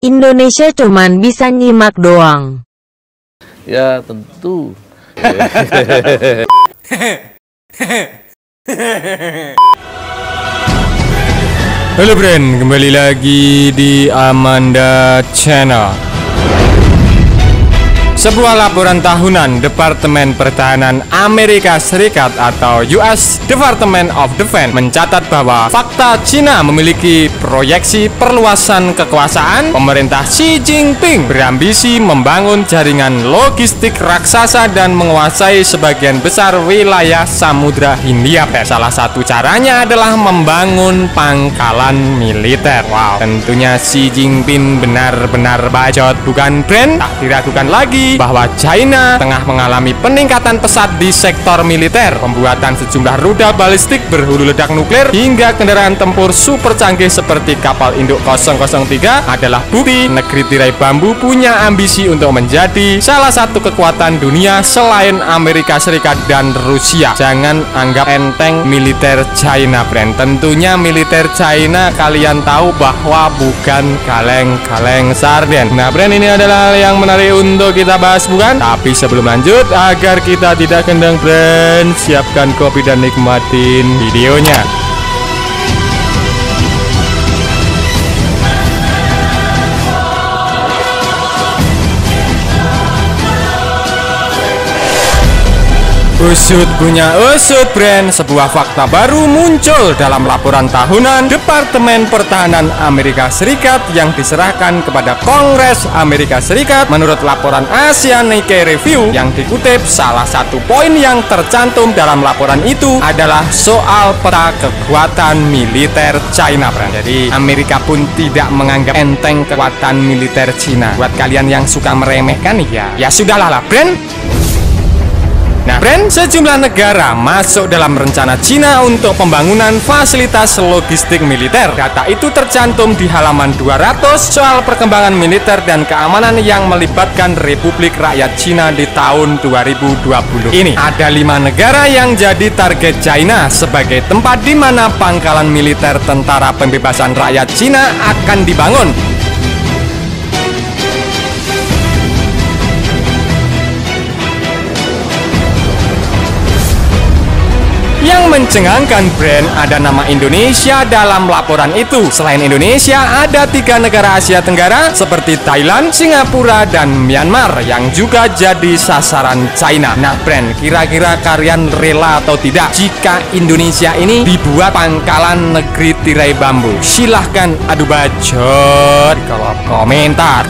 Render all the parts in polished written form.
Indonesia cuman bisa nyimak doang. Ya tentu. Halo friend, kembali lagi di Amanda Channel. Sebuah laporan tahunan Departemen Pertahanan Amerika Serikat atau US Department of Defense mencatat bahwa fakta Cina memiliki proyeksi perluasan kekuasaan. Pemerintah Xi Jinping berambisi membangun jaringan logistik raksasa dan menguasai sebagian besar wilayah Samudra Hindia. Salah satu caranya adalah membangun pangkalan militer. Wow, tentunya Xi Jinping benar-benar bacot, bukan brand? Tak diragukan lagi bahwa China tengah mengalami peningkatan pesat di sektor militer. Pembuatan sejumlah rudal balistik berhulu ledak nuklir hingga kendaraan tempur super canggih seperti kapal induk 003 adalah bukti negeri tirai bambu punya ambisi untuk menjadi salah satu kekuatan dunia selain Amerika Serikat dan Rusia. Jangan anggap enteng militer China, friend. Tentunya militer China kalian tahu bahwa bukan kaleng-kaleng sarden. Nah, friend, ini adalah hal yang menarik untuk kita bahas, bukan? Tapi sebelum lanjut, agar kita tidak kendang, friend, siapkan kopi dan nikmatin videonya. Usut punya usut, brand. Sebuah fakta baru muncul dalam laporan tahunan Departemen Pertahanan Amerika Serikat yang diserahkan kepada Kongres Amerika Serikat. Menurut laporan Asia Nikkei Review yang dikutip, salah satu poin yang tercantum dalam laporan itu adalah soal peta kekuatan militer China, brand. Jadi Amerika pun tidak menganggap enteng kekuatan militer China. Buat kalian yang suka meremehkan, ya sudahlah lah, brand. Nah, brand, sejumlah negara masuk dalam rencana Cina untuk pembangunan fasilitas logistik militer. Data itu tercantum di halaman 200 soal perkembangan militer dan keamanan yang melibatkan Republik Rakyat Cina di tahun 2020 ini. Ada 5 negara yang jadi target China sebagai tempat di mana pangkalan militer Tentara Pembebasan Rakyat Cina akan dibangun. Yang mencengangkan, brand, ada nama Indonesia dalam laporan itu. Selain Indonesia, ada 3 negara Asia Tenggara seperti Thailand, Singapura, dan Myanmar yang juga jadi sasaran China. Nah, brand, kira-kira kalian rela atau tidak jika Indonesia ini dibuat pangkalan negeri tirai bambu? Silahkan adu bacot di kolom komentar.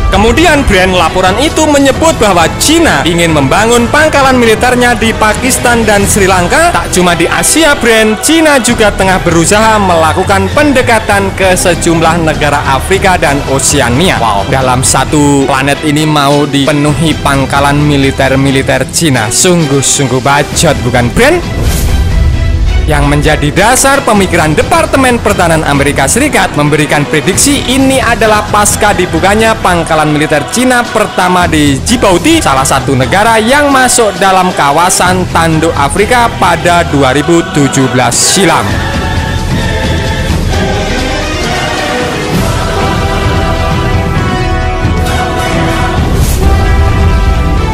Kemudian, brand, laporan itu menyebut bahwa Cina ingin membangun pangkalan militernya di Pakistan dan Sri Lanka. Tak cuma di Asia, brand, Cina juga tengah berusaha melakukan pendekatan ke sejumlah negara Afrika dan Oseania. Wow, dalam satu planet ini mau dipenuhi pangkalan militer Cina. Sungguh-sungguh bacot, bukan, brand? Yang menjadi dasar pemikiran Departemen Pertahanan Amerika Serikat memberikan prediksi ini adalah pasca dibukanya pangkalan militer Cina pertama di Djibouti, salah satu negara yang masuk dalam kawasan tanduk Afrika pada 2017 silam.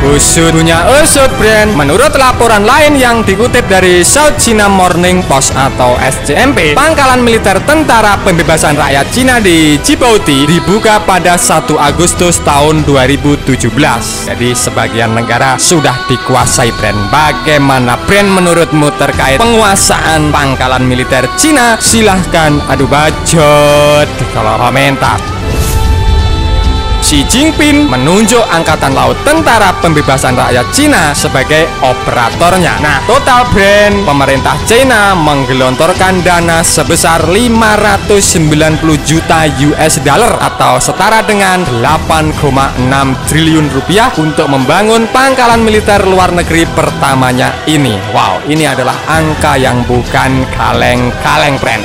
Usut punya usut, brand. Menurut laporan lain yang dikutip dari South China Morning Post atau SCMP, pangkalan militer Tentara Pembebasan Rakyat Cina di Djibouti dibuka pada 1 Agustus tahun 2017. Jadi sebagian negara sudah dikuasai, brand. Bagaimana, brand, menurutmu terkait penguasaan pangkalan militer Cina? Silahkan adu bacot di kolom komentar. Xi Jinping menunjuk Angkatan Laut Tentara Pembebasan Rakyat Cina sebagai operatornya. Nah, total, brand, pemerintah China menggelontorkan dana sebesar 590 juta US dollar atau setara dengan 8,6 triliun rupiah untuk membangun pangkalan militer luar negeri pertamanya ini. Wow, ini adalah angka yang bukan kaleng-kaleng, brand.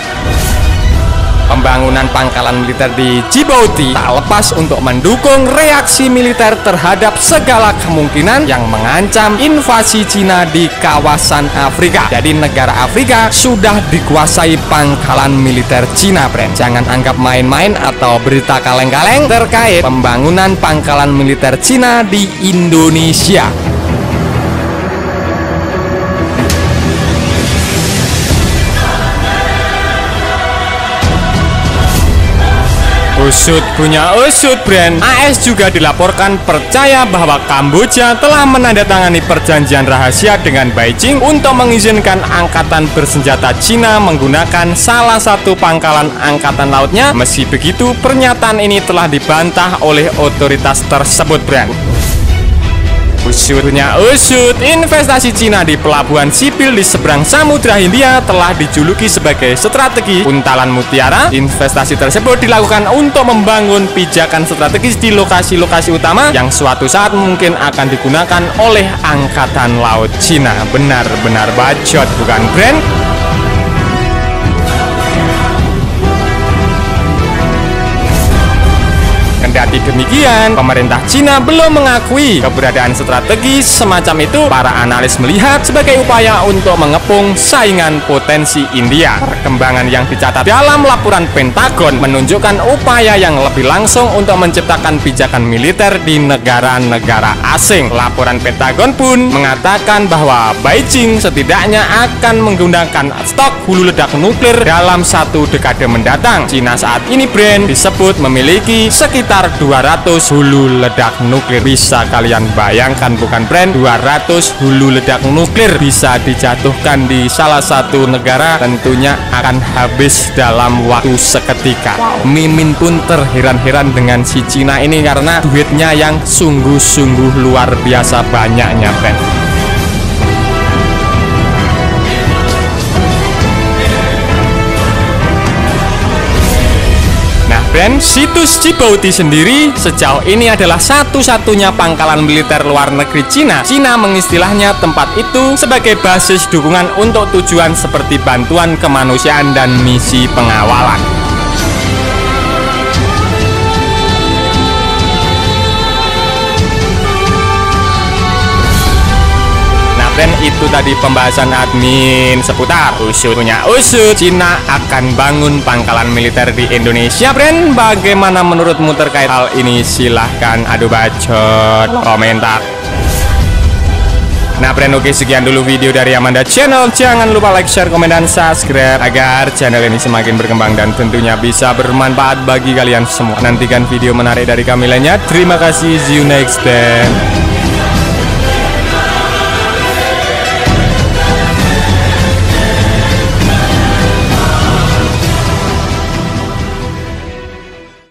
pembangunan pangkalan militer di Djibouti tak lepas untuk mendukung reaksi militer terhadap segala kemungkinan yang mengancam invasi Cina di kawasan Afrika. Jadi negara Afrika sudah dikuasai pangkalan militer Cina, friend. Jangan anggap main-main atau berita kaleng-kaleng terkait pembangunan pangkalan militer Cina di Indonesia. Usut punya usut, brand. AS juga dilaporkan percaya bahwa Kamboja telah menandatangani perjanjian rahasia dengan Beijing untuk mengizinkan angkatan bersenjata Cina menggunakan salah satu pangkalan angkatan lautnya. Meski begitu, pernyataan ini telah dibantah oleh otoritas tersebut, brand. Usutnya usut, investasi Cina di pelabuhan sipil di seberang Samudra Hindia telah dijuluki sebagai strategi Untalan Mutiara. Investasi tersebut dilakukan untuk membangun pijakan strategis di lokasi-lokasi utama yang suatu saat mungkin akan digunakan oleh Angkatan Laut Cina. Benar-benar bacot, bukan, brand? Kendati demikian, pemerintah Cina belum mengakui keberadaan strategi semacam itu. Para analis melihat sebagai upaya untuk mengepung saingan potensi India. Perkembangan yang dicatat dalam laporan Pentagon menunjukkan upaya yang lebih langsung untuk menciptakan pijakan militer di negara-negara asing. Laporan Pentagon pun mengatakan bahwa Beijing setidaknya akan menggunakan stok hulu ledak nuklir dalam 1 dekade mendatang. Cina saat ini, brand, disebut memiliki sekitar 200 hulu ledak nuklir. Bisa kalian bayangkan, bukan, brand? 200 hulu ledak nuklir bisa dijatuhkan di salah satu negara, tentunya akan habis dalam waktu seketika. Mimin pun terheran-heran dengan si Cina ini karena duitnya yang sungguh-sungguh luar biasa banyaknya, brand. Dan situs Djibouti sendiri sejauh ini adalah satu-satunya pangkalan militer luar negeri Cina. Cina mengistilahnya tempat itu sebagai basis dukungan untuk tujuan seperti bantuan kemanusiaan dan misi pengawalan. Dan itu tadi pembahasan admin seputar usutnya usut. Cina akan bangun pangkalan militer di Indonesia, brand. Bagaimana menurutmu terkait hal ini? Silahkan adu bacot komentar. Nah, brand, oke, sekian dulu video dari Amanda Channel. Jangan lupa like, share, komen, dan subscribe agar channel ini semakin berkembang dan tentunya bisa bermanfaat bagi kalian semua. Nantikan video menarik dari kami lainnya. Terima kasih, see you next time.